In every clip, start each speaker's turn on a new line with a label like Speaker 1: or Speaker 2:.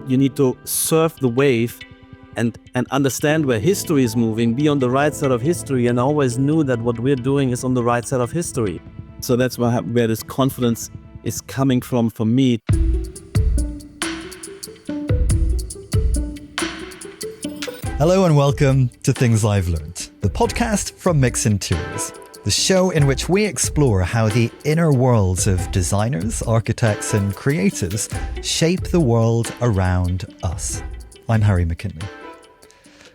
Speaker 1: You need to surf the wave and understand where history is moving, be on the right side of history, and I always knew that what we're doing is on the right side of history. So that's where this confidence is coming from for me.
Speaker 2: Hello and welcome to Things I've Learned, the podcast from Mix Interiors, the show in which we explore how the inner worlds of designers, architects and creatives shape the world around us. I'm Harry McKinley.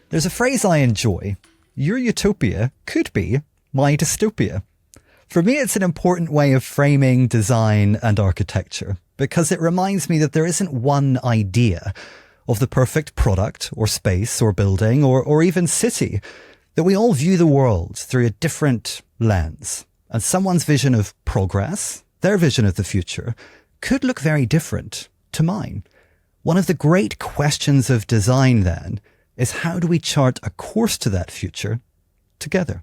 Speaker 2: There's a phrase I enjoy: your utopia could be my dystopia. For me, it's an important way of framing design and architecture because it reminds me that there isn't one idea of the perfect product or space or building or even city, that we all view the world through a different lens. And someone's vision of progress, their vision of the future, could look very different to mine. One of the great questions of design then is, how do we chart a course to that future together?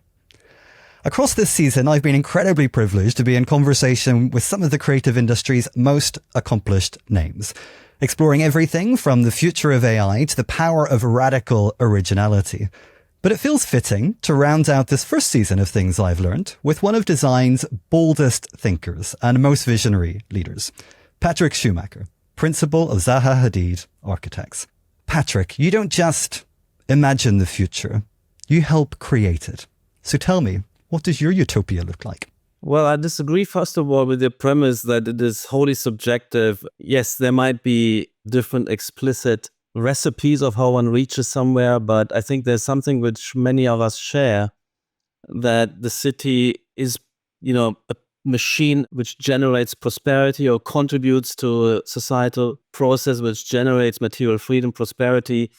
Speaker 2: Across this season, I've been incredibly privileged to be in conversation with some of the creative industry's most accomplished names, exploring everything from the future of AI to the power of radical originality. But it feels fitting to round out this first season of Things I've Learned with one of design's boldest thinkers and most visionary leaders, Patrik Schumacher, principal of Zaha Hadid Architects. Patrik, you don't just imagine the future, you help create it. So tell me, what does your utopia look like?
Speaker 1: Well, I disagree, first of all, with the premise that it is wholly subjective. Yes, there might be different explicit recipes of how one reaches somewhere, but I think there's something which many of us share, that the city is, a machine which generates prosperity or contributes to a societal process which generates material freedom, prosperity,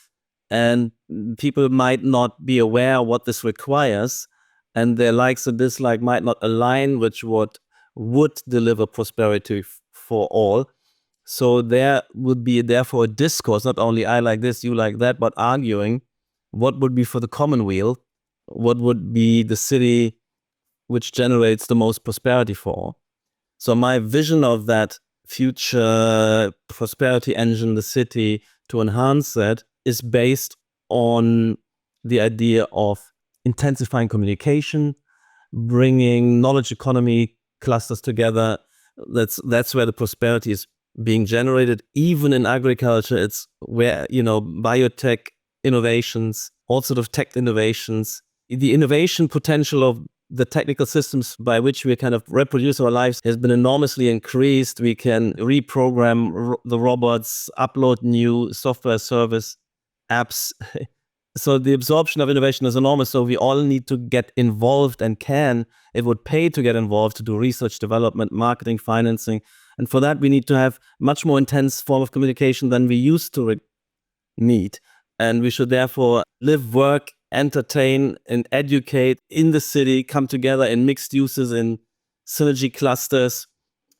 Speaker 1: and people might not be aware what this requires, and their likes and dislikes might not align with what would deliver prosperity for all. So there would be therefore a discourse, not only I like this, you like that, but arguing what would be for the commonweal, what would be the city which generates the most prosperity for all. So my vision of that future prosperity engine, the city, to enhance that, is based on the idea of intensifying communication, bringing knowledge economy clusters together. That's where the prosperity is being generated. Even in agriculture, it's where, biotech innovations, all sort of tech innovations, the innovation potential of the technical systems by which we kind of reproduce our lives has been enormously increased. We can reprogram the robots, upload new software service apps. So the absorption of innovation is enormous. So we all need to get involved and it would pay to get involved, to do research, development, marketing, financing. And for that, we need to have much more intense form of communication than we used to need. And we should therefore live, work, entertain, and educate in the city, come together in mixed uses, in synergy clusters.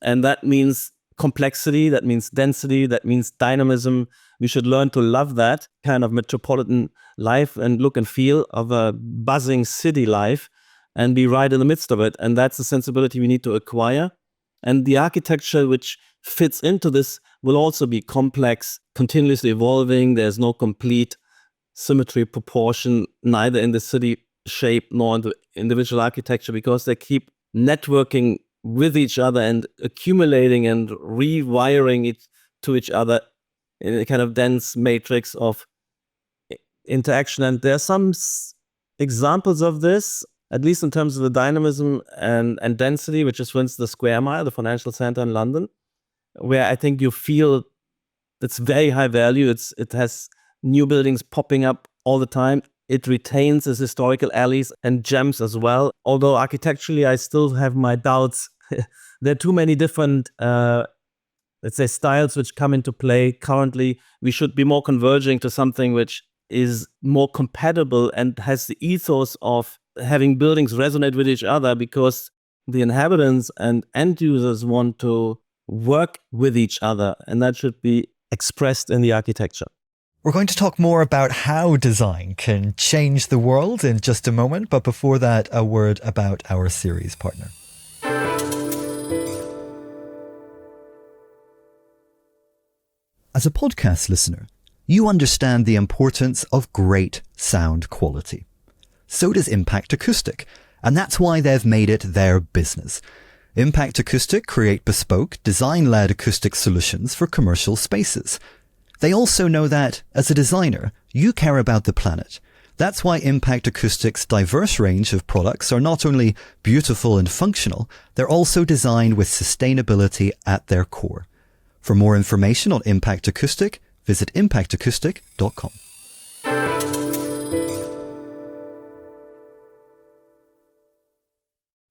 Speaker 1: And that means complexity, that means density, that means dynamism. We should learn to love that kind of metropolitan life and look and feel of a buzzing city life and be right in the midst of it. And that's the sensibility we need to acquire. And the architecture which fits into this will also be complex, continuously evolving. There's no complete symmetry, proportion, neither in the city shape nor in the individual architecture, because they keep networking with each other and accumulating and rewiring it to each other in a kind of dense matrix of interaction. And there are some examples of this, at least in terms of the dynamism and density, which is, for instance, the Square Mile, the financial center in London, where I think you feel it's very high value. It has new buildings popping up all the time. It retains its historical alleys and gems as well. Although architecturally, I still have my doubts. There are too many different styles which come into play currently. We should be more converging to something which is more compatible and has the ethos of having buildings resonate with each other, because the inhabitants and end users want to work with each other, and that should be expressed in the architecture.
Speaker 2: We're going to talk more about how design can change the world in just a moment, but before that, a word about our series partner. As a podcast listener, you understand the importance of great sound quality. So does Impact Acoustic, and that's why they've made it their business. Impact Acoustic create bespoke, design-led acoustic solutions for commercial spaces. They also know that, as a designer, you care about the planet. That's why Impact Acoustic's diverse range of products are not only beautiful and functional, they're also designed with sustainability at their core. For more information on Impact Acoustic, visit impactacoustic.com.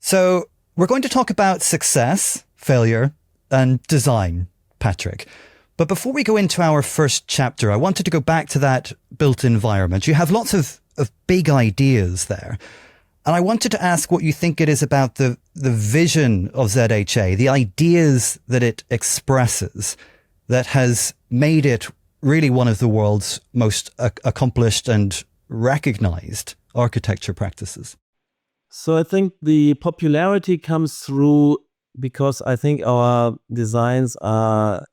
Speaker 2: So, we're going to talk about success, failure, and design, Patrik. But before we go into our first chapter, I wanted to go back to that built environment. You have lots of big ideas there. And I wanted to ask what you think it is about the vision of ZHA, the ideas that it expresses, that has made it really one of the world's most accomplished and recognized architecture practices.
Speaker 1: So I think the popularity comes through because I think our designs are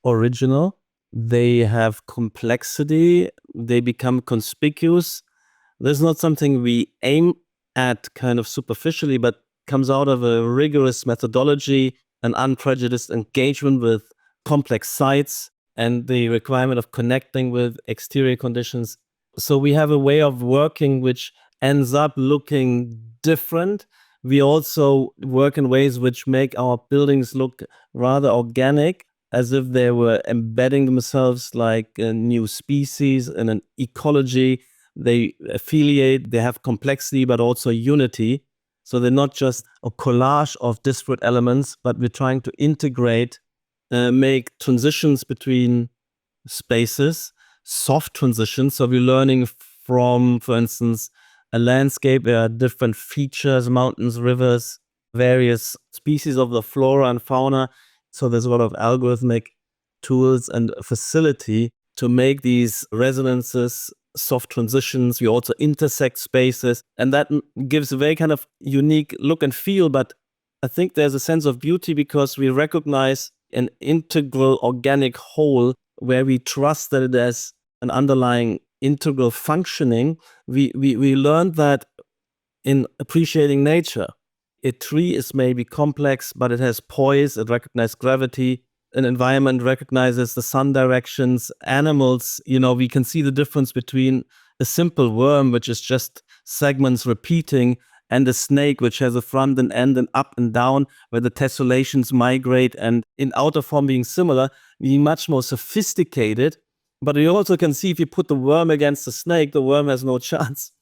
Speaker 1: original. They have complexity. They become conspicuous. There's not something we aim at kind of superficially, but comes out of a rigorous methodology, an unprejudiced engagement with complex sites, and the requirement of connecting with exterior conditions. So we have a way of working which ends up looking different. We also work in ways which make our buildings look rather organic, as if they were embedding themselves like a new species in an ecology. They affiliate, they have complexity, but also unity. So they're not just a collage of disparate elements, but we're trying to integrate, make transitions between spaces, soft transitions. So we're learning from, for instance, a landscape where are different features, mountains, rivers, various species of the flora and fauna. So there's a lot of algorithmic tools and facility to make these resonances, soft transitions. We also intersect spaces, and that gives a very kind of unique look and feel. But I think there's a sense of beauty because we recognize an integral organic whole where we trust that there's an underlying integral functioning. We learned that in appreciating nature. A tree is maybe complex, but it has poise, it recognizes gravity. An environment recognizes the sun directions. Animals, we can see the difference between a simple worm, which is just segments repeating, and a snake, which has a front and end and up and down, where the tessellations migrate, and in outer form being similar, being much more sophisticated. But you also can see if you put the worm against the snake, the worm has no chance.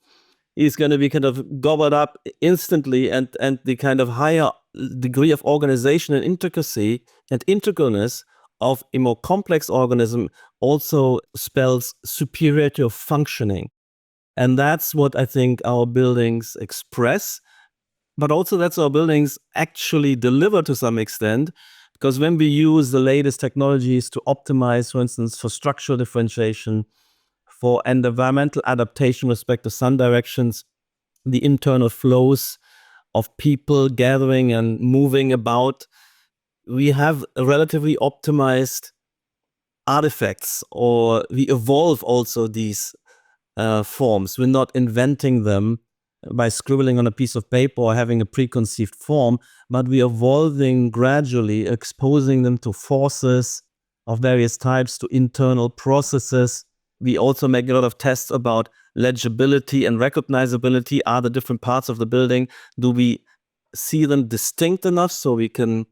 Speaker 1: He's going to be kind of gobbled up instantly, and the kind of higher degree of organization and intricacy and integralness of a more complex organism also spells superiority of functioning. And that's what I think our buildings express, but also that's our buildings actually deliver to some extent, because when we use the latest technologies to optimize, for instance, for structural differentiation, for environmental adaptation with respect to sun directions, the internal flows of people gathering and moving about, we have relatively optimized artifacts, or we evolve also these forms. We're not inventing them by scribbling on a piece of paper or having a preconceived form, but we're evolving gradually, exposing them to forces of various types, to internal processes. We also make a lot of tests about legibility and recognizability. Are the different parts of the building, do we see them distinct enough so we can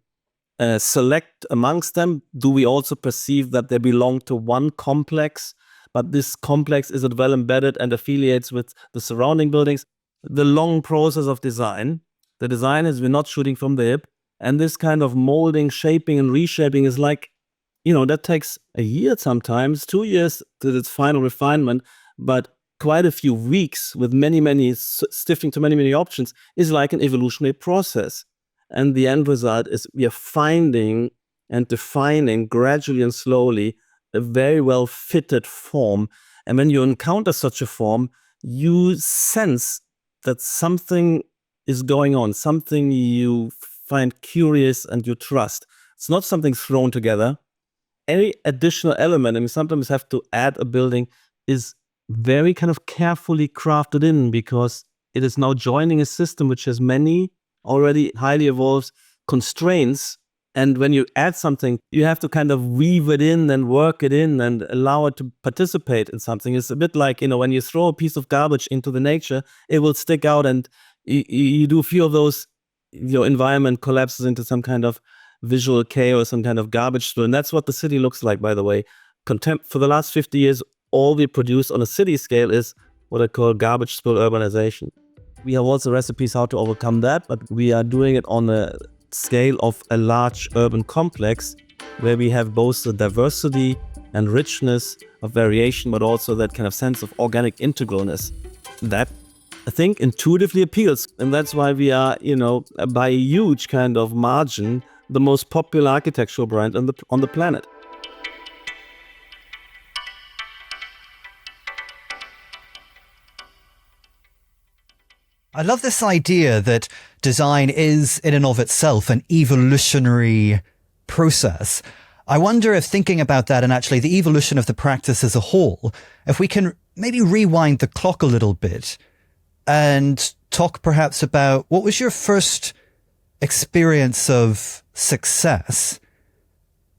Speaker 1: select amongst them? Do we also perceive that they belong to one complex, but this complex is well embedded and affiliates with the surrounding buildings? The long process of design. The design is, we're not shooting from the hip, and this kind of molding, shaping, and reshaping is like, that takes a year, sometimes 2 years to its final refinement, but quite a few weeks with many sifting to many options is like an evolutionary process. And the end result is we are finding and defining gradually and slowly a very well fitted form. And when you encounter such a form, you sense that something is going on, something you find curious and you trust. It's not something thrown together. any additional element, I mean, sometimes have to add a building, is very kind of carefully crafted in, because it is now joining a system which has many already highly evolved constraints. And when you add something, you have to kind of weave it in and work it in and allow it to participate in something. It's a bit like, when you throw a piece of garbage into the nature, it will stick out, and you do a few of those, your environment collapses into some kind of visual chaos, some kind of garbage spill. And that's what the city looks like, by the way. For the last 50 years, all we produce on a city scale is what I call garbage spill urbanization. We have also recipes how to overcome that, but we are doing it on a scale of a large urban complex where we have both the diversity and richness of variation, but also that kind of sense of organic integralness. That, I think, intuitively appeals. And that's why we are, by a huge kind of margin, the most popular architectural brand on the planet.
Speaker 2: I love this idea that design is, in and of itself, an evolutionary process. I wonder if thinking about that and actually the evolution of the practice as a whole, if we can maybe rewind the clock a little bit and talk perhaps about what was your first experience of success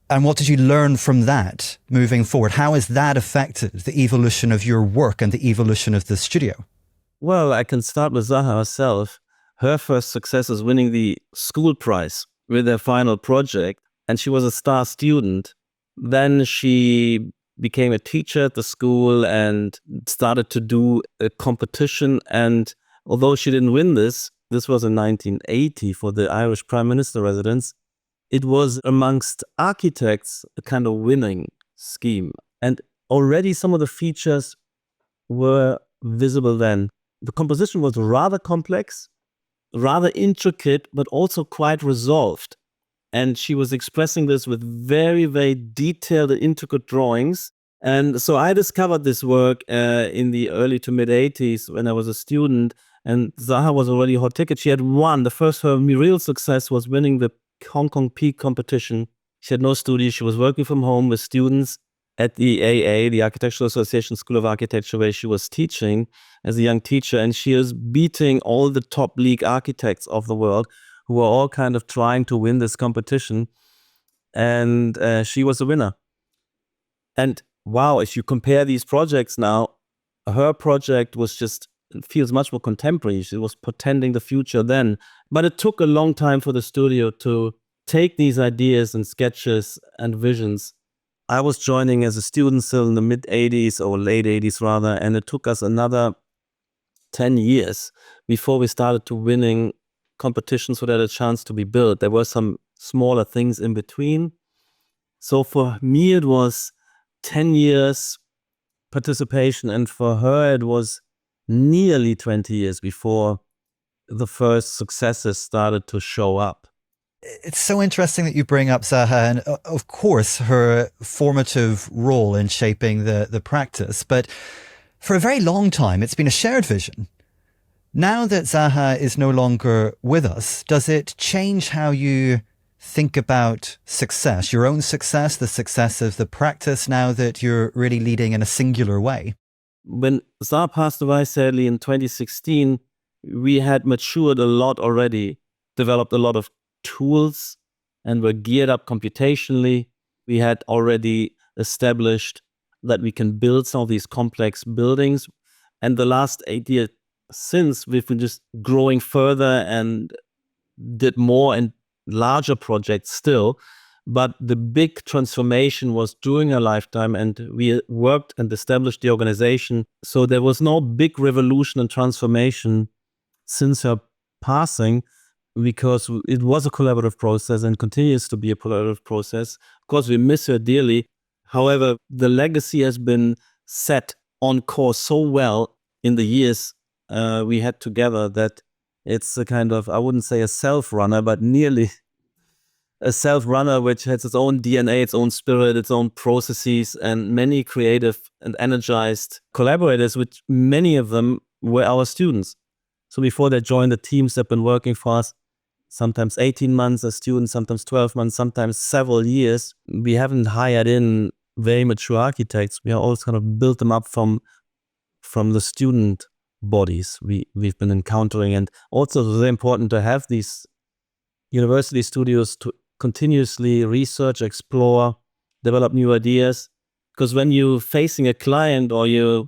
Speaker 2: and what did you learn from that moving forward? How has that affected the evolution of your work and the evolution of the studio?
Speaker 1: Well, I can start with Zaha herself. Her first success is winning the school prize with her final project, and she was a star student. Then she became a teacher at the school and started to do a competition. And although she didn't win this was in 1980 for the Irish Prime Minister residence, it was amongst architects a kind of winning scheme. And already some of the features were visible then. The composition was rather complex, rather intricate, but also quite resolved. And she was expressing this with very, very detailed and intricate drawings. And so I discovered this work in the early to mid 80s when I was a student. And Zaha was already a hot ticket. She had won. Her real success was winning the Hong Kong Peak competition. She had no studio. She was working from home with students at the AA, the Architectural Association School of Architecture, where she was teaching as a young teacher. And she was beating all the top league architects of the world who were all kind of trying to win this competition. And she was the winner. And wow, if you compare these projects now, her project feels much more contemporary. She was portending the future then. But it took a long time for the studio to take these ideas and sketches and visions. I was joining as a student still in the mid 80s or late 80s rather, and it took us another 10 years before we started to winning competitions so that a chance to be built. There were some smaller things in between. So for me, it was 10 years participation, and for her, it was nearly 20 years before the first successes started to show up.
Speaker 2: It's so interesting that you bring up Zaha and, of course, her formative role in shaping the practice. But for a very long time, it's been a shared vision. Now that Zaha is no longer with us, does it change how you think about success, your own success, the success of the practice, now that you're really leading in a singular way?
Speaker 1: When Zaha passed away, sadly, in 2016, we had matured a lot already, developed a lot of tools, and were geared up computationally. We had already established that we can build some of these complex buildings. And the last 8 years since, we've been just growing further and did more and larger projects still. But the big transformation was during her lifetime, and we worked and established the organization. So there was no big revolution and transformation since her passing, because it was a collaborative process and continues to be a collaborative process. Of course, we miss her dearly. However, the legacy has been set on course so well in the years we had together that it's a kind of, I wouldn't say a self-runner, but nearly a self-runner which has its own DNA, its own spirit, its own processes, and many creative and energized collaborators, which many of them were our students. So before they joined the teams that have been working for us, sometimes 18 months as students, sometimes 12 months, sometimes several years. We haven't hired in very mature architects. We are always kind of built them up from the student bodies we've been encountering. And also it's very important to have these university studios to continuously research, explore, develop new ideas. Because when you're facing a client or you're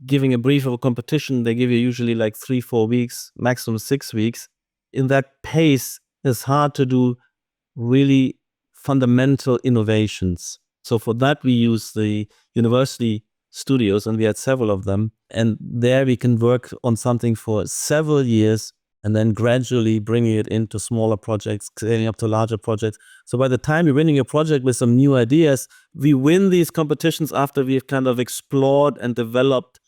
Speaker 1: giving a brief of a competition, they give you usually like 3-4 weeks, maximum 6 weeks. In that pace, it's hard to do really fundamental innovations. So for that, we use the university studios, and we had several of them. And there we can work on something for several years and then gradually bringing it into smaller projects, scaling up to larger projects. So by the time we're winning a project with some new ideas, we win these competitions after we've kind of explored and developed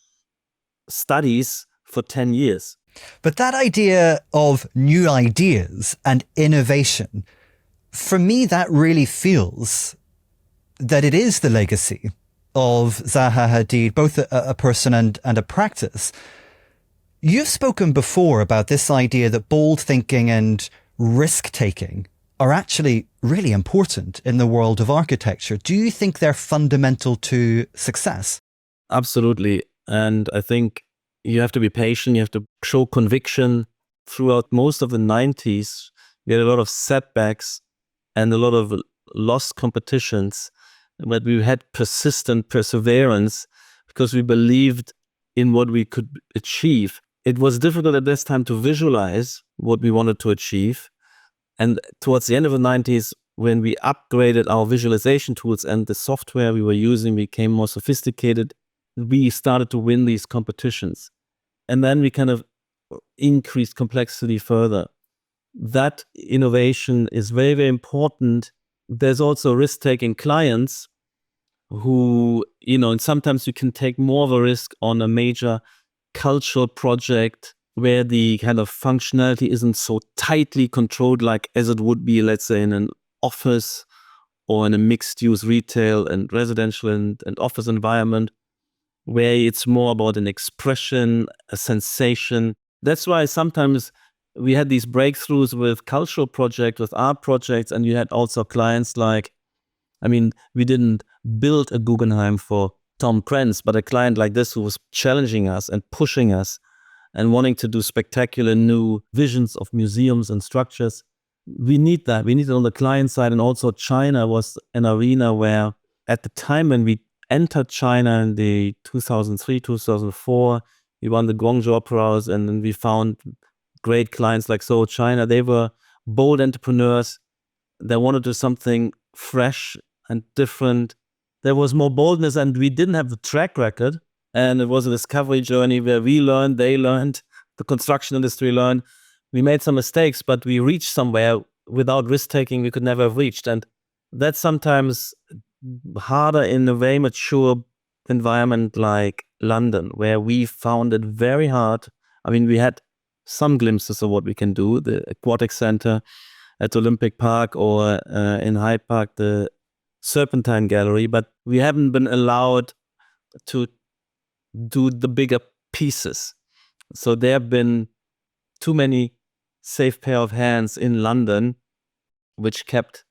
Speaker 1: studies for 10 years.
Speaker 2: But that idea of new ideas and innovation, for me, that really feels that it is the legacy of Zaha Hadid, both a person and a practice. You've spoken before about this idea that bold thinking and risk-taking are actually really important in the world of architecture. Do you think they're fundamental to success?
Speaker 1: Absolutely. And I think you have to be patient. You have to show conviction. Throughout most of the 90s, we had a lot of setbacks and a lot of lost competitions. But we had persistent perseverance because we believed in what we could achieve. It was difficult at this time to visualize what we wanted to achieve. And towards the end of the 90s, when we upgraded our visualization tools and the software we were using became more sophisticated, we started to win these competitions. And then we kind of increased complexity further. That innovation is very, very important. There's also risk-taking clients who, and sometimes you can take more of a risk on a major cultural project where the kind of functionality isn't so tightly controlled like as it would be, let's say, in an office or in a mixed-use retail and residential and office environment, where it's more about an expression, a sensation. That's why sometimes we had these breakthroughs with cultural projects, with art projects, and you had also clients like, we didn't build a Guggenheim for Tom Prince, but a client like this who was challenging us and pushing us and wanting to do spectacular new visions of museums and structures. We need that. We need it on the client side. And also China was an arena where at the time when we entered China in the 2003, 2004, we won the Guangzhou Opera House, and then we found great clients like Soho China. They were bold entrepreneurs. They wanted to do something fresh and different. There was more boldness, and we didn't have the track record. And it was a discovery journey where we learned, they learned, the construction industry learned. We made some mistakes, but we reached somewhere without risk-taking we could never have reached. And that's sometimes harder in a very mature environment like London, where we found it very hard. We had some glimpses of what we can do, the Aquatic Center at Olympic Park, or in Hyde Park, the Serpentine Gallery, but we haven't been allowed to do the bigger pieces. So there have been too many safe pair of hands in London, which kept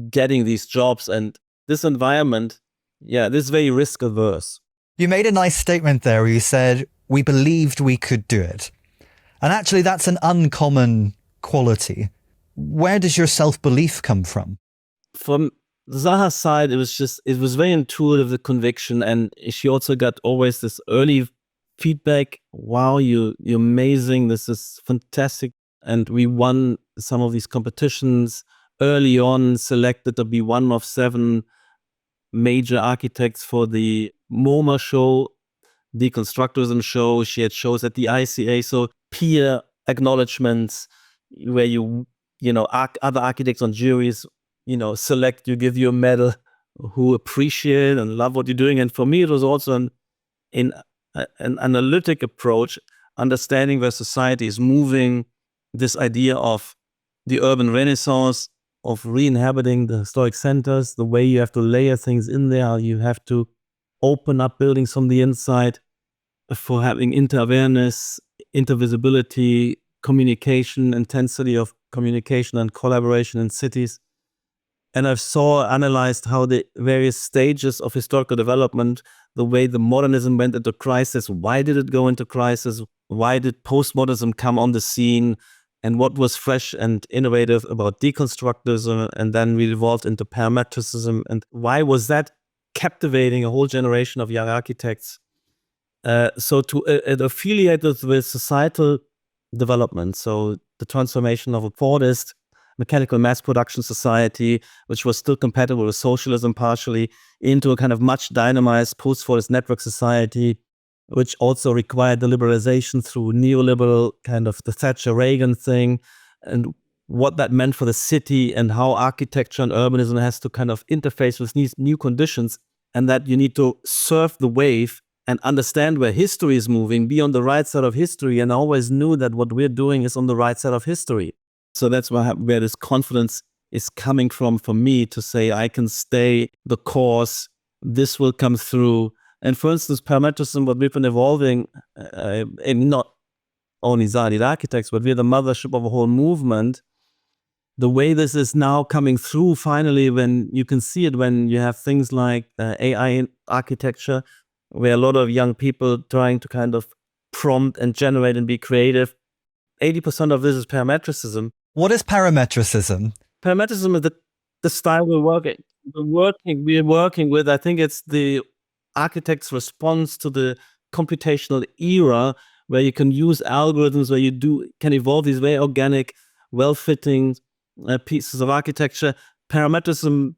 Speaker 1: getting these jobs. And this environment, this is very risk averse.
Speaker 2: You made a nice statement there where you said, we believed we could do it. And actually, that's an uncommon quality. Where does your self-belief come from?
Speaker 1: From Zaha's side, it was very intuitive, the conviction. And she also got always this early feedback. Wow, you're amazing. This is fantastic. And we won some of these competitions early on, selected to be one of 7 major architects for the MoMA show, the Constructorism show. She had shows at the ICA. So peer acknowledgements where other architects on juries, select you, give you a medal, who appreciate and love what you're doing. And for me, it was also an analytic approach, understanding where society is moving, this idea of the urban renaissance, of re-inhabiting the historic centers, the way you have to layer things in there, you have to open up buildings from the inside for having inter-awareness, intervisibility, communication, intensity of communication and collaboration in cities. And I've analyzed how the various stages of historical development, the way the modernism went into crisis, why did it go into crisis, why did postmodernism come on the scene, and what was fresh and innovative about deconstructivism, and then we evolved into parametricism, and why was that captivating a whole generation of young architects. So to affiliate it with societal development, so the transformation of a boldest mechanical mass production society, which was still compatible with socialism partially, into a kind of much dynamized post-Fordist network society, which also required the liberalization through neoliberal kind of the Thatcher-Reagan thing, and what that meant for the city and how architecture and urbanism has to kind of interface with these new conditions, and that you need to surf the wave and understand where history is moving, be on the right side of history, and I always knew that what we're doing is on the right side of history. So that's where this confidence is coming from for me, to say I can stay the course, this will come through. And for instance, parametricism, what we've been evolving, and not only Zaha Hadid architects, but we're the mothership of a whole movement. The way this is now coming through finally, when you can see it, when you have things like AI architecture, where a lot of young people trying to kind of prompt and generate and be creative. 80% of this is parametricism.
Speaker 2: What is parametricism?
Speaker 1: Parametricism is the style we're working with. I think it's the architect's response to the computational era, where you can use algorithms, where you can evolve these very organic, well-fitting pieces of architecture. Parametricism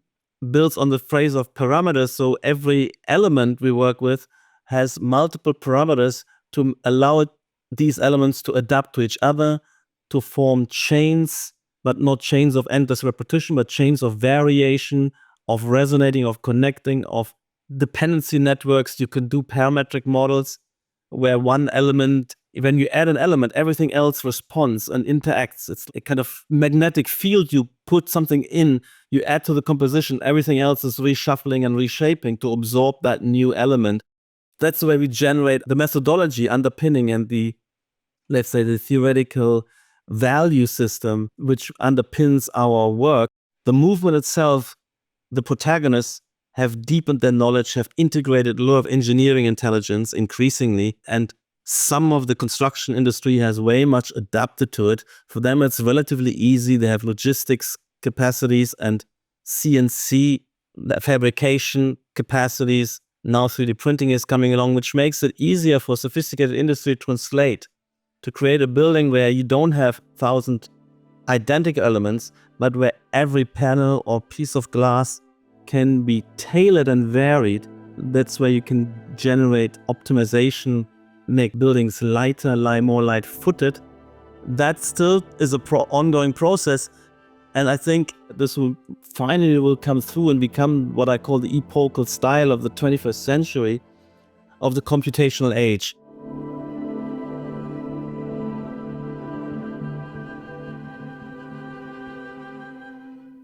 Speaker 1: builds on the phrase of parameters, so every element we work with has multiple parameters to allow these elements to adapt to each other, to form chains, but not chains of endless repetition, but chains of variation, of resonating, of connecting, of dependency networks. You can do parametric models where one element, when you add an element, everything else responds and interacts. It's a kind of magnetic field. You put something in, you add to the composition, everything else is reshuffling and reshaping to absorb that new element. That's the way we generate the methodology underpinning and the, let's say, the theoretical value system which underpins our work. The movement itself, the protagonists have deepened their knowledge, have integrated a lot of engineering intelligence increasingly, and some of the construction industry has way much adapted to it. For them, it's relatively easy. They have logistics capacities and CNC fabrication capacities. Now 3D printing is coming along, which makes it easier for sophisticated industry to translate, to create a building where you don't have 1,000 identical elements, but where every panel or piece of glass can be tailored and varied. That's where you can generate optimization, make buildings lighter, more light-footed. That still is an ongoing process, and I think this will finally come through and become what I call the epochal style of the 21st century, of the computational age.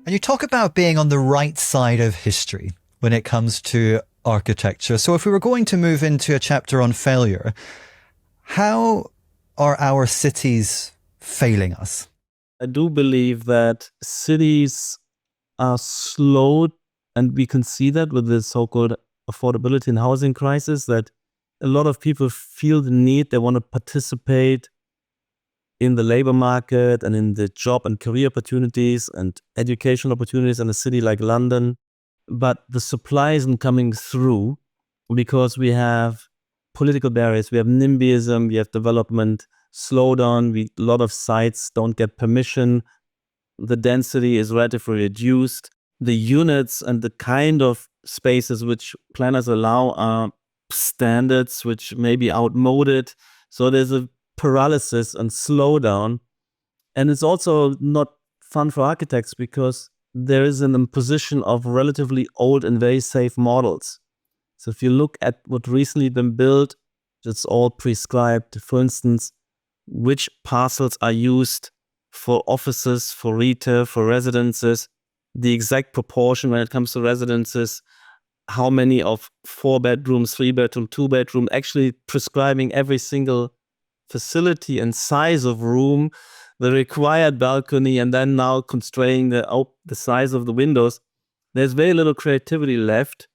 Speaker 2: And you talk about being on the right side of history when it comes to architecture. So if we were going to move into a chapter on failure, how are our cities failing us?
Speaker 1: I do believe that cities are slow, and we can see that with the so-called affordability and housing crisis, that a lot of people feel the need, they want to participate in the labor market and in the job and career opportunities and educational opportunities in a city like London. But the supply isn't coming through because we have political barriers, we have NIMBYism, we have development slowdown, a lot of sites don't get permission, the density is relatively reduced, the units and the kind of spaces which planners allow are standards which may be outmoded. So there's a paralysis and slowdown. And it's also not fun for architects because there is an imposition of relatively old and very safe models. So if you look at what recently been built, it's all prescribed. For instance, which parcels are used for offices, for retail, for residences, the exact proportion when it comes to residences, how many of 4 bedrooms, 3 bedroom, 2 bedroom, actually prescribing every single facility and size of room, the required balcony, and then now constraining the size of the windows, there's very little creativity left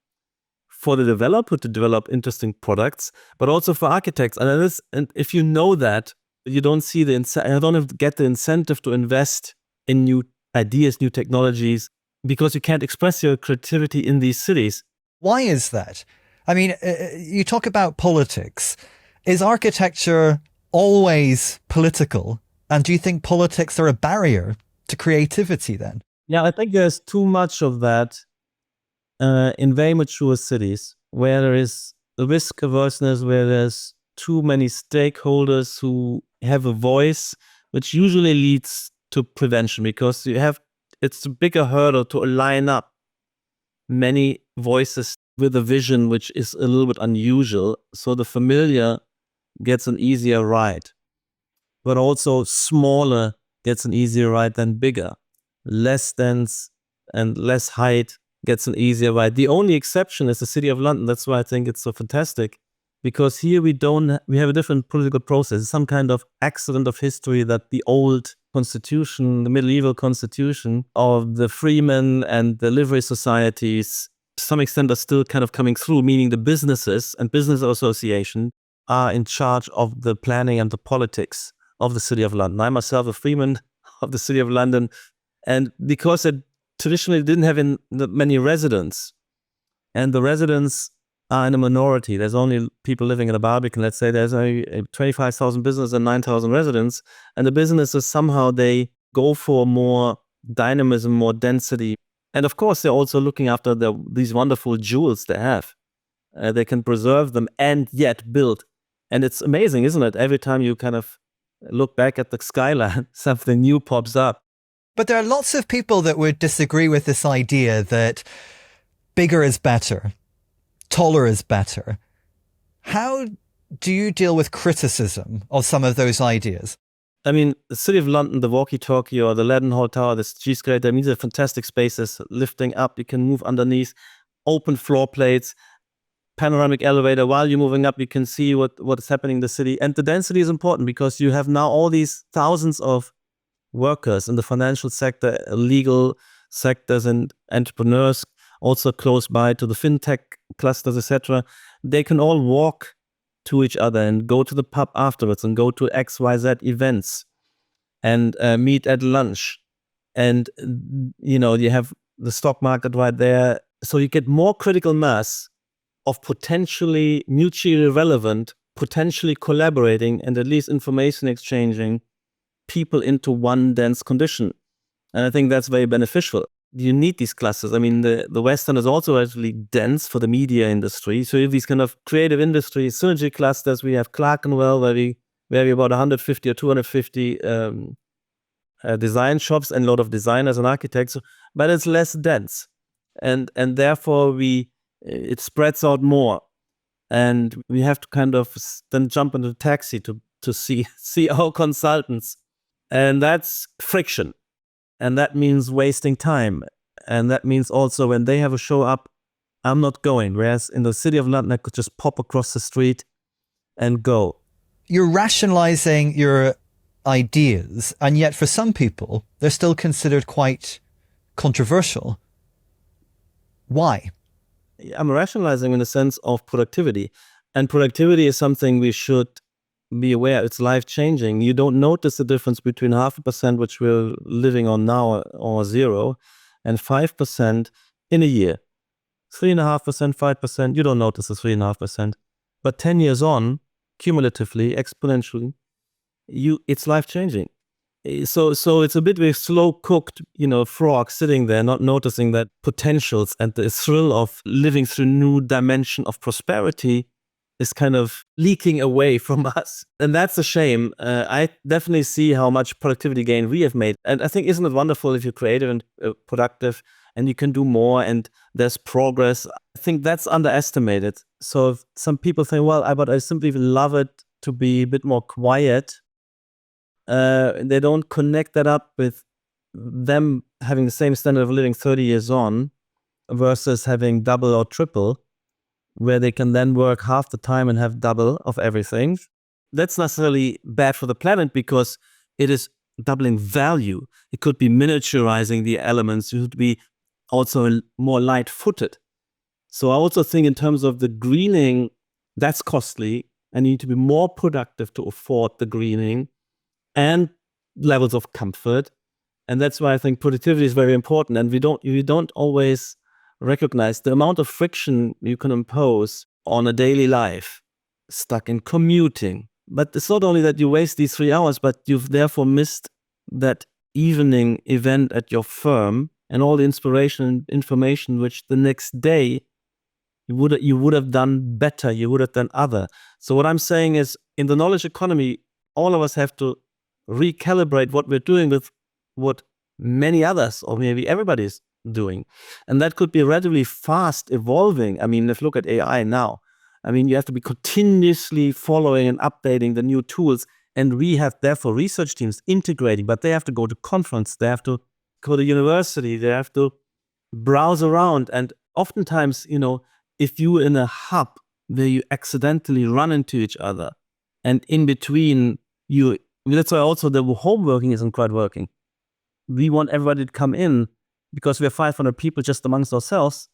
Speaker 1: for the developer to develop interesting products, but also for architects. And if you know that, you don't see I don't get the incentive to invest in new ideas, new technologies, because you can't express your creativity in these cities.
Speaker 2: Why is that? I mean, you talk about politics. Is architecture always political? And do you think politics are a barrier to creativity then?
Speaker 1: Yeah, I think there's too much of that in very mature cities where there is a risk averseness, where there's too many stakeholders who have a voice, which usually leads to prevention, because it's a bigger hurdle to line up many voices with a vision which is a little bit unusual. So the familiar gets an easier ride, but also smaller gets an easier ride than bigger. Less dense and less height gets an easier ride. The only exception is the City of London. That's why I think it's so fantastic, because here we have a different political process, some kind of accident of history that the old constitution, the medieval constitution of the freemen and the livery societies, to some extent are still kind of coming through, meaning the businesses and business association are in charge of the planning and the politics of the City of London. I myself a freeman of the City of London, and because it traditionally didn't have many residents, and the residents are in a minority. There's only people living in a Barbican. Let's say there's a 25,000 business and 9,000 residents, and the businesses somehow they go for more dynamism, more density, and of course they're also looking after these wonderful jewels they have. They can preserve them and yet build, and it's amazing, isn't it? Every time you kind of look back at the skyline, something new pops up.
Speaker 2: But there are lots of people that would disagree with this idea that bigger is better, taller is better. How do you deal with criticism of some of those ideas?
Speaker 1: I mean, the City of London, the walkie-talkie or the Leadenhall Tower, the G-Skate, these are fantastic spaces, lifting up, you can move underneath, open floor plates, panoramic elevator. While you're moving up, you can see what is happening in the city. And the density is important because you have now all these thousands of workers in the financial sector, legal sectors, and entrepreneurs also close by to the fintech clusters, etc. They can all walk to each other and go to the pub afterwards and go to XYZ events and meet at lunch. And, you have the stock market right there. So you get more critical mass of potentially mutually relevant, potentially collaborating, and at least information exchanging people into one dense condition. And I think that's very beneficial. You need these clusters. I mean, the West End is also actually dense for the media industry. So you have these kind of creative industry synergy clusters. We have Clerkenwell, where we have about 150 or 250 design shops and a lot of designers and architects, but it's less dense. And therefore it spreads out more. And we have to kind of then jump into a taxi to see our consultants. And that's friction. And that means wasting time. And that means also when they have a show up, I'm not going. Whereas in the City of London, I could just pop across the street and go.
Speaker 2: You're rationalizing your ideas, and yet for some people, they're still considered quite controversial. Why?
Speaker 1: I'm rationalizing in the sense of productivity. And productivity is something we should be aware. It's life-changing. You don't notice the difference between 0.5%, which we're living on now, or 0, and 5% in a year. 3.5%, 5%, you don't notice the 3.5%. But 10 years on, cumulatively, exponentially, it's life-changing. So it's a bit of a slow-cooked, frog sitting there, not noticing that potentials and the thrill of living through new dimension of prosperity is kind of leaking away from us. And that's a shame. I definitely see how much productivity gain we have made. And I think, isn't it wonderful if you're creative and productive and you can do more and there's progress? I think that's underestimated. So if some people think, well, but I simply love it to be a bit more quiet. They don't connect that up with them having the same standard of living 30 years on versus having double or triple, where they can then work half the time and have double of everything. that's necessarily bad for the planet because it is doubling value. It could be miniaturizing the elements. It could be also more light-footed. So I also think in terms of the greening, that's costly, and you need to be more productive to afford the greening and levels of comfort. And that's why I think productivity is very important. And we don't always recognize the amount of friction you can impose on a daily life, stuck in commuting. But it's not only that you waste these 3 hours, but you've therefore missed that evening event at your firm and all the inspiration and information which the next day you would have done better, you would have done other. So what I'm saying is, in the knowledge economy, all of us have to recalibrate what we're doing with what many others, or maybe everybody's doing. And that could be relatively fast evolving. I mean, let's look at AI now. I mean, you have to be continuously following and updating the new tools. And we have therefore research teams integrating, but they have to go to conference, they have to go to university, they have to browse around. And oftentimes, if you're in a hub where you accidentally run into each other, and in between that's why also the home working isn't quite working. We want everybody to come in because we're 500 people just amongst ourselves,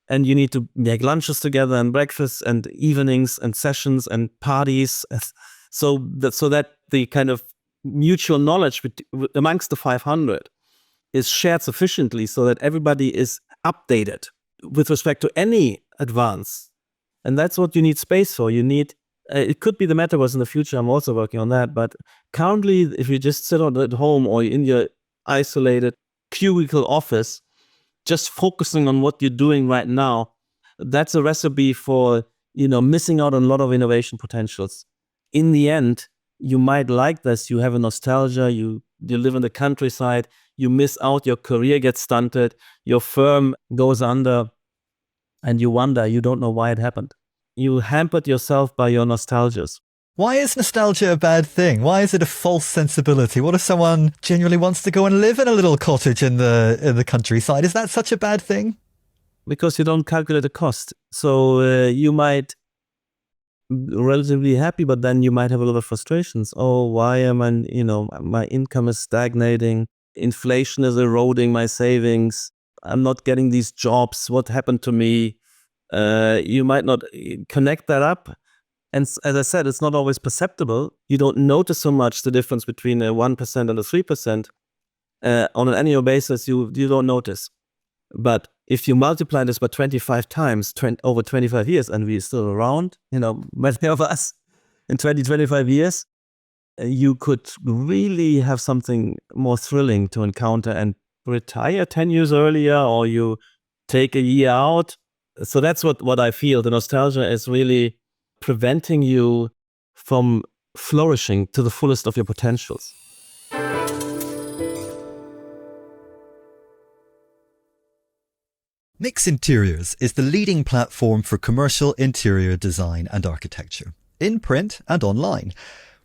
Speaker 1: and you need to make lunches together and breakfast and evenings and sessions and parties, so that the kind of mutual knowledge amongst the 500 is shared sufficiently so that everybody is updated with respect to any advance. And that's what you need space for. You need, it could be the metaverse in the future. I'm also working on that. But currently, if you just sit at home or in your isolated cubicle office, just focusing on what you're doing right now, that's a recipe for, missing out on a lot of innovation potentials. In the end, you might like this. You have a nostalgia. You live in the countryside. You miss out. Your career gets stunted. Your firm goes under. And you wonder, you don't know why it happened. You hampered yourself by your nostalgias.
Speaker 2: Why is nostalgia a bad thing? Why is it a false sensibility? What if someone genuinely wants to go and live in a little cottage in the countryside? Is that such a bad thing?
Speaker 1: Because you don't calculate the cost. So you might be relatively happy, but then you might have a lot of frustrations. Oh, why am I, my income is stagnating. Inflation is eroding my savings. I'm not getting these jobs. What happened to me? You might not connect that up. And as I said, it's not always perceptible. You don't notice so much the difference between a 1% and a 3%. On an annual basis, you don't notice. But if you multiply this by 25 times over 25 years, and we're still around, many of us in 25 years, you could really have something more thrilling to encounter and retire 10 years earlier, or you take a year out. So that's what I feel. The nostalgia is really preventing you from flourishing to the fullest of your potentials.
Speaker 2: Mix Interiors is the leading platform for commercial interior design and architecture, in print and online.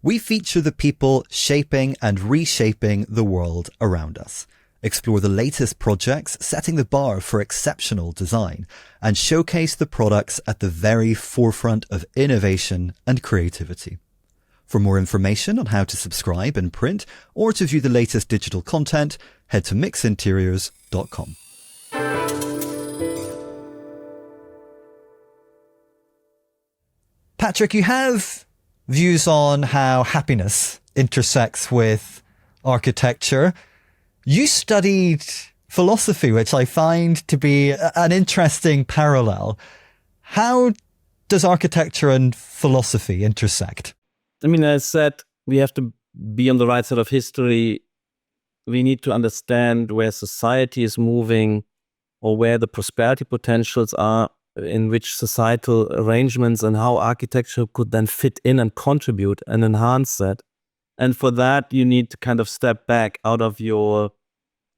Speaker 2: We feature the people shaping and reshaping the world around us. Explore the latest projects setting the bar for exceptional design, and showcase the products at the very forefront of innovation and creativity. For more information on how to subscribe in print or to view the latest digital content, head to mixinteriors.com. Patrik, you have views on how happiness intersects with architecture. You studied philosophy, which I find to be an interesting parallel. How does architecture and philosophy intersect?
Speaker 1: I mean, as I said, we have to be on the right side of history. We need to understand where society is moving, or where the prosperity potentials are, in which societal arrangements, and how architecture could then fit in and contribute and enhance that. And for that, you need to kind of step back out of your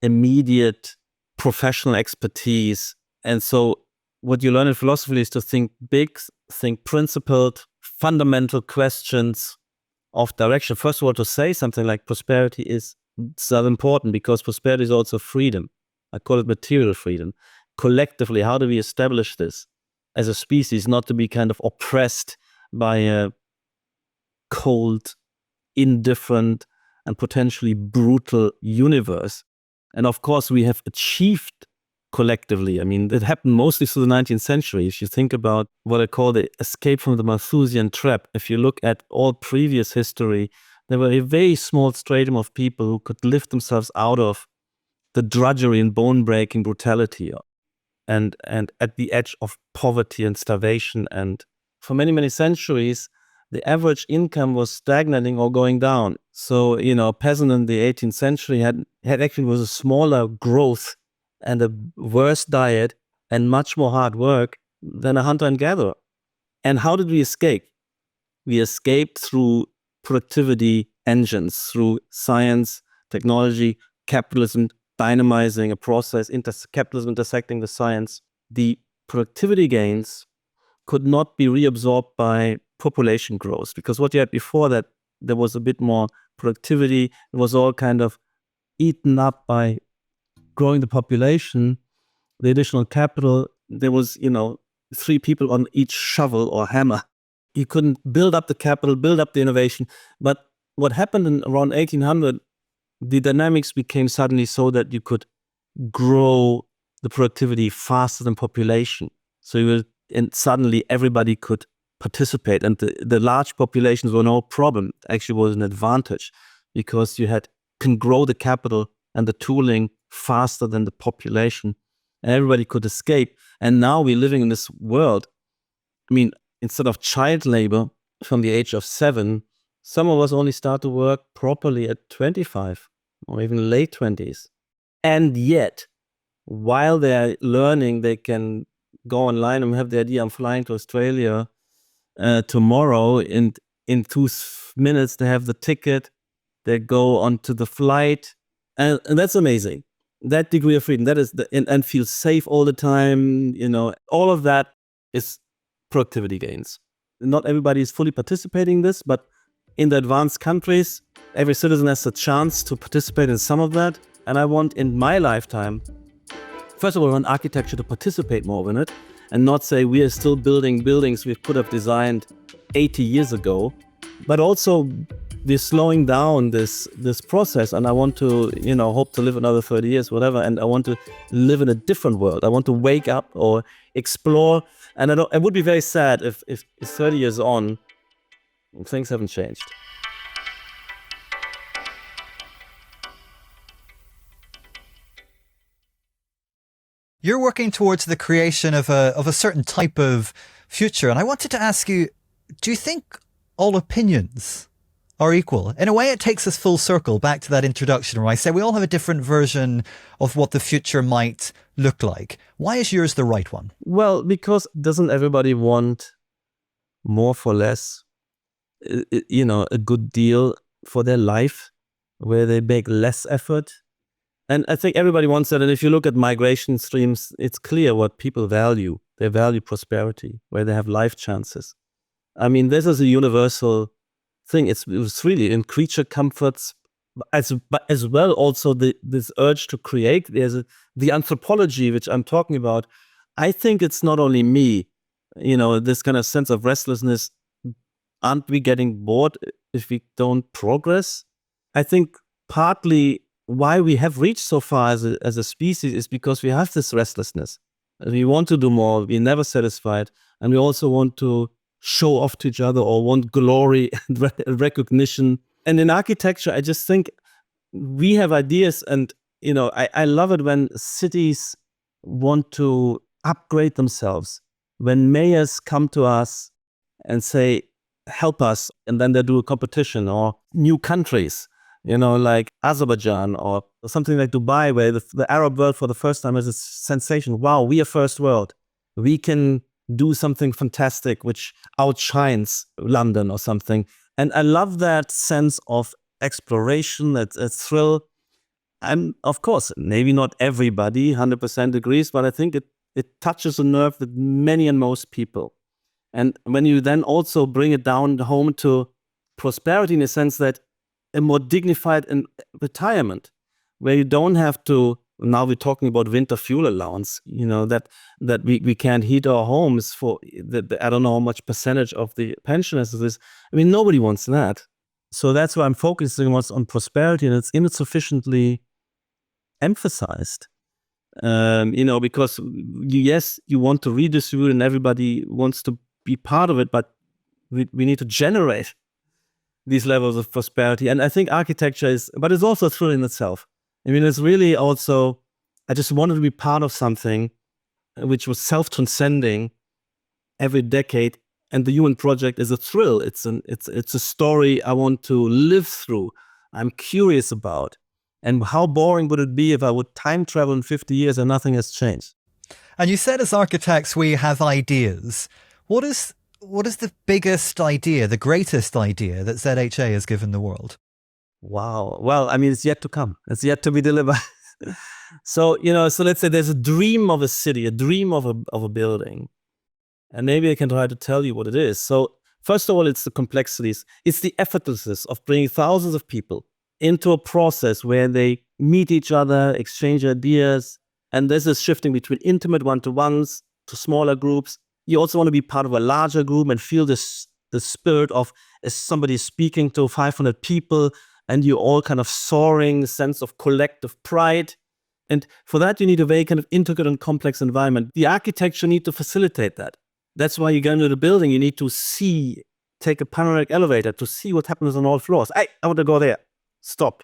Speaker 1: immediate professional expertise. And so what you learn in philosophy is to think big, think principled, fundamental questions of direction. First of all, to say something like prosperity is so important, because prosperity is also freedom. I call it material freedom. Collectively, how do we establish this as a species, not to be kind of oppressed by a cold, indifferent, and potentially brutal universe. And of course, we have achieved collectively. I mean, it happened mostly through the 19th century. If you think about what I call the escape from the Malthusian trap, if you look at all previous history, there were a very small stratum of people who could lift themselves out of the drudgery and bone-breaking brutality and at the edge of poverty and starvation. And for many, many centuries, the average income was stagnating or going down. So, a peasant in the 18th century had actually was a smaller growth and a worse diet and much more hard work than a hunter and gatherer. And how did we escape? We escaped through productivity engines, through science, technology, capitalism, dynamizing a process, capitalism intersecting the science. The productivity gains could not be reabsorbed by population growth, because what you had before that, there was a bit more productivity. It was all kind of eaten up by growing the population, the additional capital. There was, 3 people on each shovel or hammer. You couldn't build up the capital, build up the innovation. But what happened in around 1800, the dynamics became suddenly so that you could grow the productivity faster than population. So and suddenly everybody could participate, and the large populations were no problem. Actually, was an advantage, because you can grow the capital and the tooling faster than the population, and everybody could escape. And now we're living in this world. I mean, instead of child labor from the age of 7, some of us only start to work properly at 25 or even late 20s. And yet, while they're learning, they can go online and have the idea, I'm flying to Australia tomorrow, and in 2 minutes they have the ticket, they go onto the flight, and that's amazing. That degree of freedom, that is and feel safe all the time, all of that is productivity gains. Not everybody is fully participating in this, but in the advanced countries, every citizen has a chance to participate in some of that. And I want, in my lifetime, first of all, I want architecture to participate more in it, and not say we are still building buildings we could have designed 80 years ago, but also we're slowing down this process. And I want to, hope to live another 30 years, whatever. And I want to live in a different world. I want to wake up or explore. And I would be very sad if 30 years on, things haven't changed.
Speaker 2: You're working towards the creation of a certain type of future. And I wanted to ask you, do you think all opinions are equal? In a way, it takes us full circle back to that introduction where I say we all have a different version of what the future might look like. Why is yours the right one?
Speaker 1: Well, because doesn't everybody want more for less? A good deal for their life where they make less effort. And I think everybody wants that. And if you look at migration streams, it's clear what people value. They value prosperity, where they have life chances. I mean, this is a universal thing. It was really in creature comforts, but as well also this urge to create. There's the anthropology, which I'm talking about. I think it's not only me, this kind of sense of restlessness. Aren't we getting bored if we don't progress? I think partly why we have reached so far as a species is because we have this restlessness. We want to do more, we're never satisfied, and we also want to show off to each other or want glory and recognition. And in architecture, I just think we have ideas, and I love it when cities want to upgrade themselves, when mayors come to us and say, help us, and then they do a competition, or new countries, like Azerbaijan or something like Dubai, where the Arab world for the first time has a sensation. Wow, we are first world. We can do something fantastic which outshines London or something. And I love that sense of exploration, that thrill. And of course, maybe not everybody 100% agrees, but I think it touches a nerve with many and most people. And when you then also bring it down home to prosperity, in the sense that a more dignified retirement, where you don't have to now we're talking about winter fuel allowance, that we can't heat our homes for I don't know how much percentage of the pensioners is. I mean, nobody wants that. So that's why I'm focusing on prosperity, and it's insufficiently emphasized. Because yes, you want to redistribute and everybody wants to be part of it, but we need to generate these levels of prosperity. And I think architecture but it's also a thrill in itself. I mean, it's really also, I just wanted to be part of something which was self-transcending every decade. And the human project is a thrill. It's a story I want to live through. I'm curious about. And how boring would it be if I would time travel in 50 years and nothing has changed?
Speaker 2: And you said as architects, we have ideas. What is the biggest idea, the greatest idea that ZHA has given the world?
Speaker 1: Wow. Well, I mean, it's yet to come. It's yet to be delivered. So let's say there's a dream of a city, a dream of a building. And maybe I can try to tell you what it is. So first of all, it's the complexities. It's the effortlessness of bringing thousands of people into a process where they meet each other, exchange ideas. And this is shifting between intimate one-to-ones to smaller groups. You also want to be part of a larger group and feel the spirit of as somebody speaking to 500 people, and you're all kind of soaring, sense of collective pride. And for that, you need a very kind of intricate and complex environment. The architecture need to facilitate that. That's why you go into the building, you need to take a panoramic elevator to see what happens on all floors. Hey, I want to go there. Stop.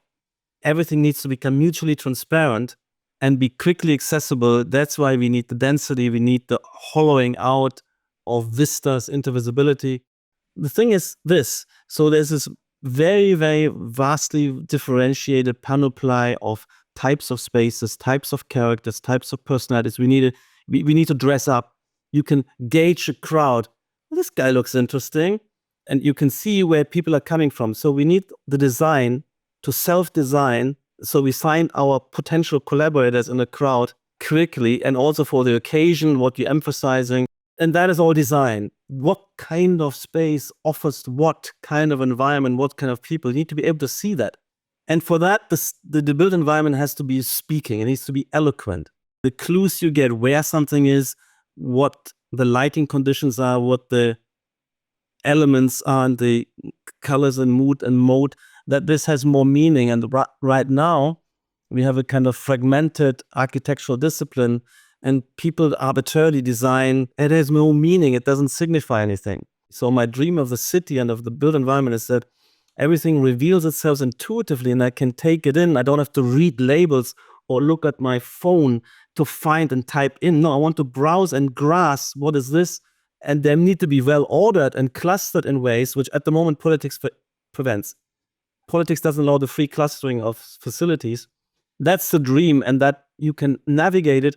Speaker 1: Everything needs to become mutually transparent and be quickly accessible. That's why we need the density. We need the hollowing out of vistas into visibility. The thing is this. So there's this very, very vastly differentiated panoply of types of spaces, types of characters, types of personalities. We need to dress up. You can gauge a crowd. Well, this guy looks interesting. And you can see where people are coming from. So we need the design to self-design, so we find our potential collaborators in the crowd quickly, and also for the occasion, what you're emphasizing. And that is all design. What kind of space offers what kind of environment, what kind of people? You need to be able to see that. And for that, the built environment has to be speaking. It needs to be eloquent. The clues you get where something is, what the lighting conditions are, what the elements are, and the colors and mood and mode, that this has more meaning. And right now, we have a kind of fragmented architectural discipline, and people arbitrarily design. It has no meaning. It doesn't signify anything. So my dream of the city and of the built environment is that everything reveals itself intuitively, and I can take it in. I don't have to read labels or look at my phone to find and type in. No, I want to browse and grasp what is this. And they need to be well ordered and clustered in ways which at the moment politics prevents. Politics doesn't allow the free clustering of facilities. That's the dream, and that you can navigate it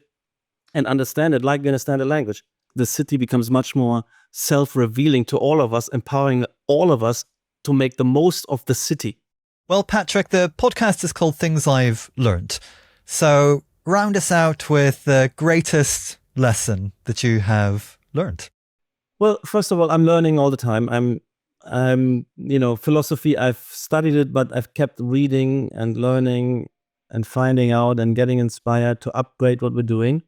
Speaker 1: and understand it like you understand a language. The city becomes much more self-revealing to all of us, empowering all of us to make the most of the city.
Speaker 2: Well, Patrik, the podcast is called Things I've Learned. So round us out with the greatest lesson that you have learned.
Speaker 1: Well, first of all, I'm learning all the time. Philosophy, I've studied it, but I've kept reading and learning and finding out and getting inspired to upgrade what we're doing.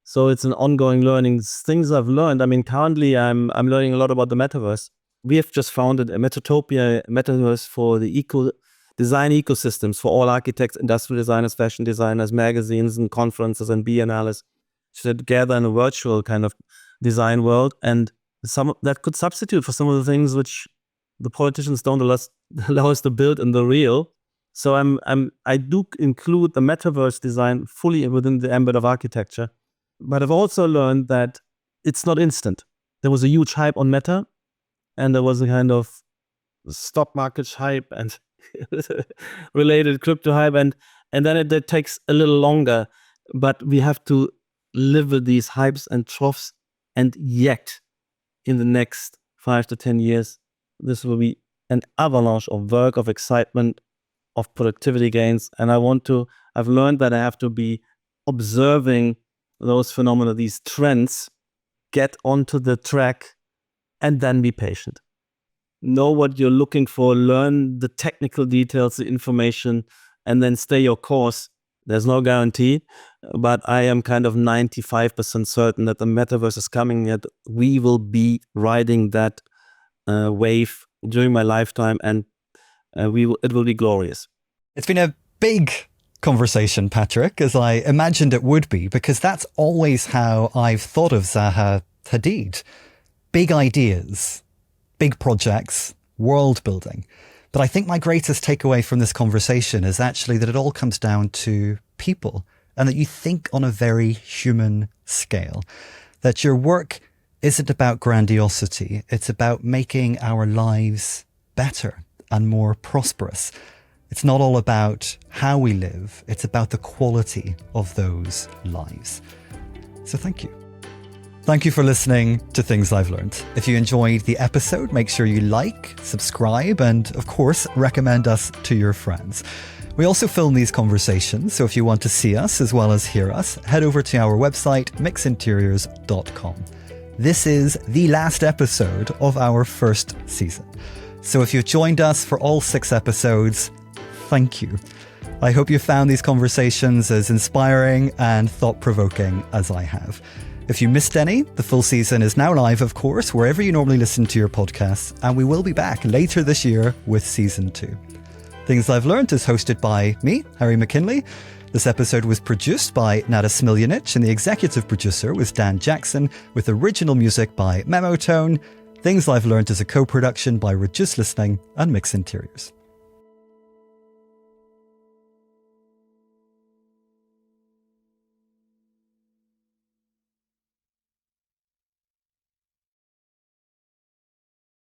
Speaker 1: So it's an ongoing learning. Things I've learned. I mean, currently I'm learning a lot about the metaverse. We have just founded a Metatopia metaverse for the design ecosystems for all architects, industrial designers, fashion designers, magazines and conferences and biennales together in a virtual kind of design world. And some that could substitute for some of the things which the politicians don't allow us to build in the real. So I do include the metaverse design fully within the ambit of architecture. But I've also learned that it's not instant. There was a huge hype on Meta, and there was a kind of stock market hype and related crypto hype, and then it takes a little longer. But we have to live with these hypes and troughs, and yet in the next 5 to 10 years, this will be an avalanche of work, of excitement, of productivity gains. And I've learned that I have to be observing those phenomena, these trends, get onto the track, and then be patient. Know what you're looking for, learn the technical details, the information, and then stay your course. There's no guarantee, but I am kind of 95% certain that the metaverse is coming, that we will be riding that wave during my lifetime, and it will be glorious.
Speaker 2: It's been a big conversation, Patrik, as I imagined it would be, because that's always how I've thought of Zaha Hadid. Big ideas, big projects, world building. But I think my greatest takeaway from this conversation is actually that it all comes down to people, and that you think on a very human scale, that your work isn't about grandiosity. It's about making our lives better and more prosperous. It's not all about how we live. It's about the quality of those lives. So thank you. Thank you for listening to Things I've Learned. If you enjoyed the episode, make sure you like, subscribe, and of course, recommend us to your friends. We also film these conversations, so if you want to see us as well as hear us, head over to our website, mixinteriors.com. This is the last episode of our first season. So if you've joined us for all 6 episodes, thank you. I hope you found these conversations as inspiring and thought-provoking as I have. If you missed any, the full season is now live, of course, wherever you normally listen to your podcasts, and we will be back later this year with Season 2. Things I've Learned is hosted by me, Harry McKinley. This episode was produced by Nada Smiljanic, and the executive producer was Dan Jackson, with original music by Memotone. Things I've Learned is a co-production by Reduce Listening and Mix Interiors.